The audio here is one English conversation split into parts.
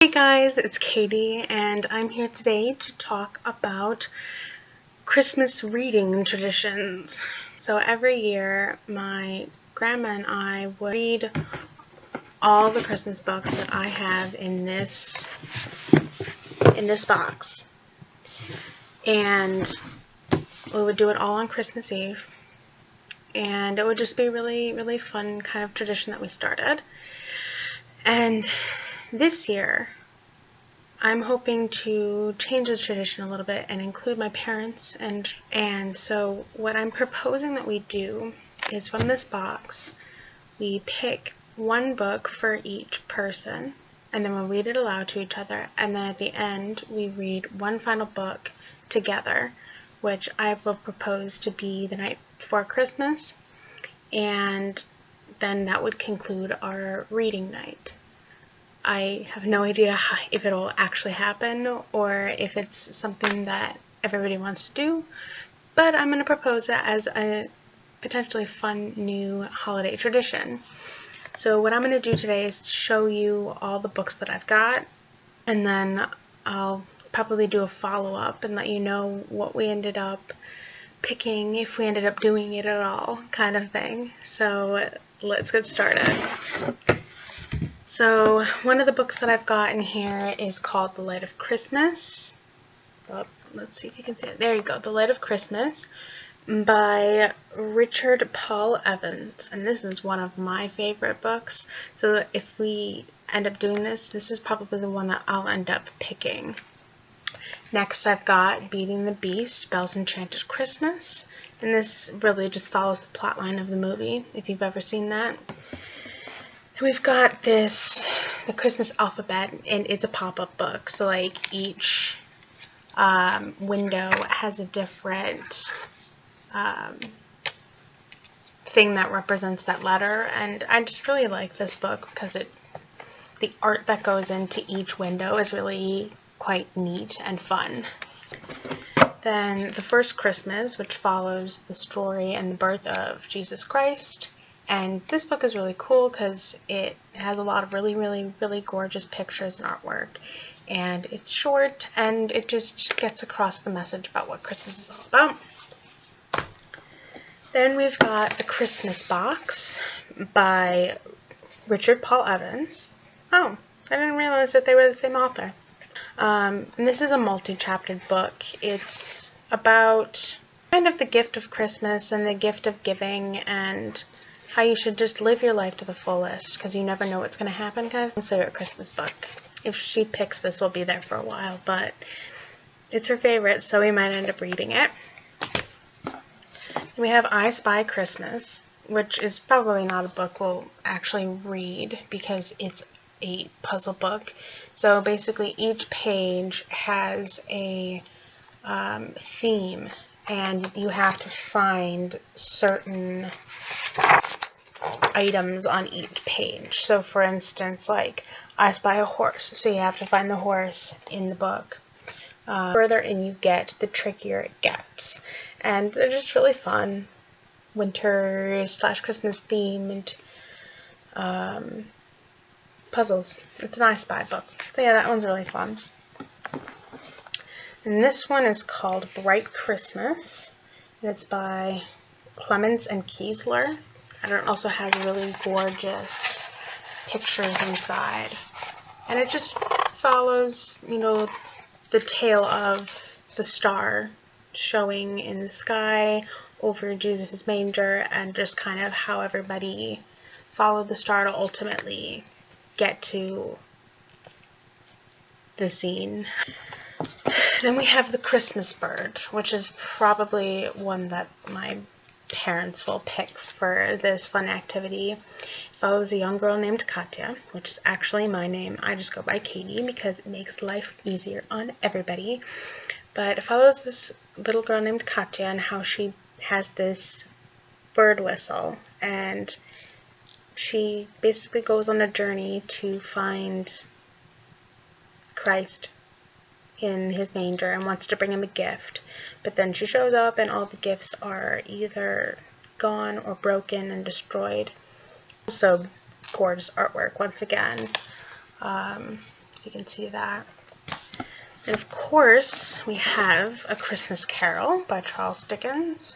Hey guys, it's Katie, and I'm here today to talk about Christmas reading traditions. So every year, my grandma and I would read all the Christmas books that I have in this box, and we would do it all on Christmas Eve, and it would just be really, really fun kind of tradition that we started. And this year, I'm hoping to change the tradition a little bit and include my parents, and so what I'm proposing that we do is, from this box, we pick one book for each person, and then we'll read it aloud to each other, and then at the end we read one final book together, which I will propose to be the night before Christmas, and then that would conclude our reading night. I have no idea if it'll actually happen or if it's something that everybody wants to do, but I'm going to propose that as a potentially fun new holiday tradition. So what I'm going to do today is show you all the books that I've got, and then I'll probably do a follow-up and let you know what we ended up picking, if we ended up doing it at all, kind of thing. So let's get started. So one of the books that I've got in here is called The Light of Christmas. Oh, let's see if you can see it. There you go. The Light of Christmas by Richard Paul Evans. And this is one of my favorite books. So if we end up doing this is probably the one that I'll end up picking. Next, I've got Beating the Beast, Belle's Enchanted Christmas. And this really just follows the plot line of the movie, if you've ever seen that. We've got this, the Christmas alphabet, and it's a pop-up book. So like each window has a different thing that represents that letter, and I just really like this book because the art that goes into each window is really quite neat and fun. Then The First Christmas, which follows the story and the birth of Jesus Christ. And this book is really cool because it has a lot of really, really, really gorgeous pictures and artwork. And it's short, and it just gets across the message about what Christmas is all about. Then we've got The Christmas Box by Richard Paul Evans. Oh, I didn't realize that they were the same author. And this is a multi-chaptered book. It's about kind of the gift of Christmas and the gift of giving, and how you should just live your life to the fullest, because you never know what's going to happen. Kind of my favorite Christmas book. If she picks this, we'll be there for a while, but it's her favorite, so we might end up reading it. We have I Spy Christmas, which is probably not a book we'll actually read because it's a puzzle book. So basically each page has a theme, and you have to find certain items on each page. So for instance, like I spy a horse, so you have to find the horse in the book. Further in you get, the trickier it gets, and they're just really fun winter / Christmas themed puzzles. It's an I Spy book, so yeah, that one's really fun. And this one is called Bright Christmas, and it's by Clemens and Kiesler. And it also has really gorgeous pictures inside. And it just follows, the tale of the star showing in the sky over Jesus' manger, and just kind of how everybody followed the star to ultimately get to the scene. Then we have The Christmas Bird, which is probably one that my parents will pick for this fun activity. It follows a young girl named Katya, which is actually my name. I just go by Katie because it makes life easier on everybody. But it follows this little girl named Katya and how she has this bird whistle, and she basically goes on a journey to find Christ in his manger and wants to bring him a gift, but then she shows up and all the gifts are either gone or broken and destroyed. Also gorgeous artwork once again. if you can see that. And of course, we have A Christmas Carol by Charles Dickens.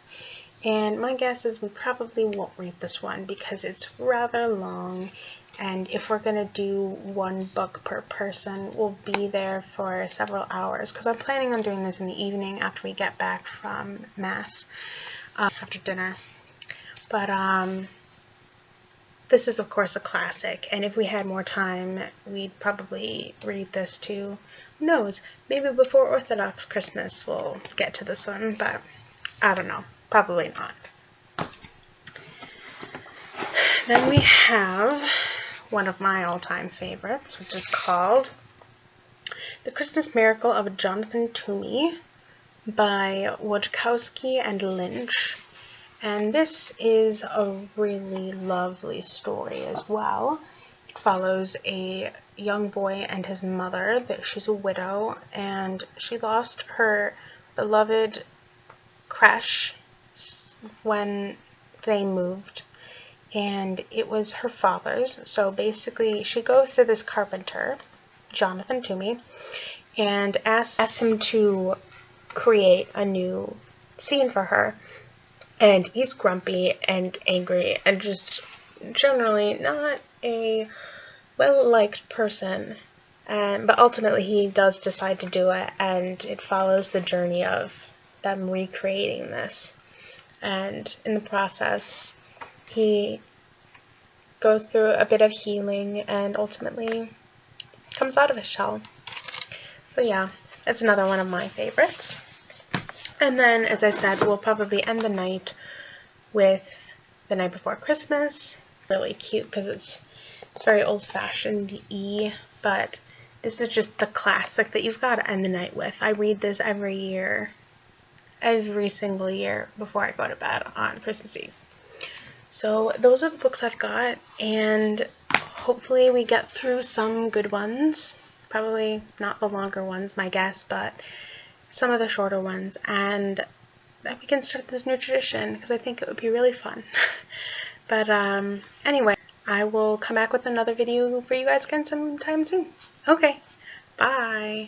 And my guess is we probably won't read this one because it's rather long. And if we're going to do one book per person, we'll be there for several hours because I'm planning on doing this in the evening after we get back from Mass, after dinner. But this is, of course, a classic. And if we had more time, we'd probably read this too. Who knows? Maybe before Orthodox Christmas we'll get to this one, but I don't know. Probably not. Then we have one of my all-time favorites, which is called The Christmas Miracle of Jonathan Toomey by Wojciechowski and Lynch. And this is a really lovely story as well. It follows a young boy and his mother. She's a widow, and she lost her beloved creche when they moved, and it was her father's. So basically she goes to this carpenter, Jonathan Toomey, and asks him to create a new scene for her, and he's grumpy and angry and just generally not a well-liked person, but ultimately he does decide to do it, and it follows the journey of them recreating this. And in the process, he goes through a bit of healing and ultimately comes out of his shell. So yeah, that's another one of my favorites. And then, as I said, we'll probably end the night with The Night Before Christmas. Really cute because it's very old-fashioned-y, but this is just the classic that you've got to end the night with. I read this every year. Every single year before I go to bed on Christmas Eve. So those are the books I've got, and hopefully we get through some good ones. Probably not the longer ones, my guess, but some of the shorter ones, and that we can start this new tradition because I think it would be really fun. But anyway, I will come back with another video for you guys again sometime soon. Okay, bye!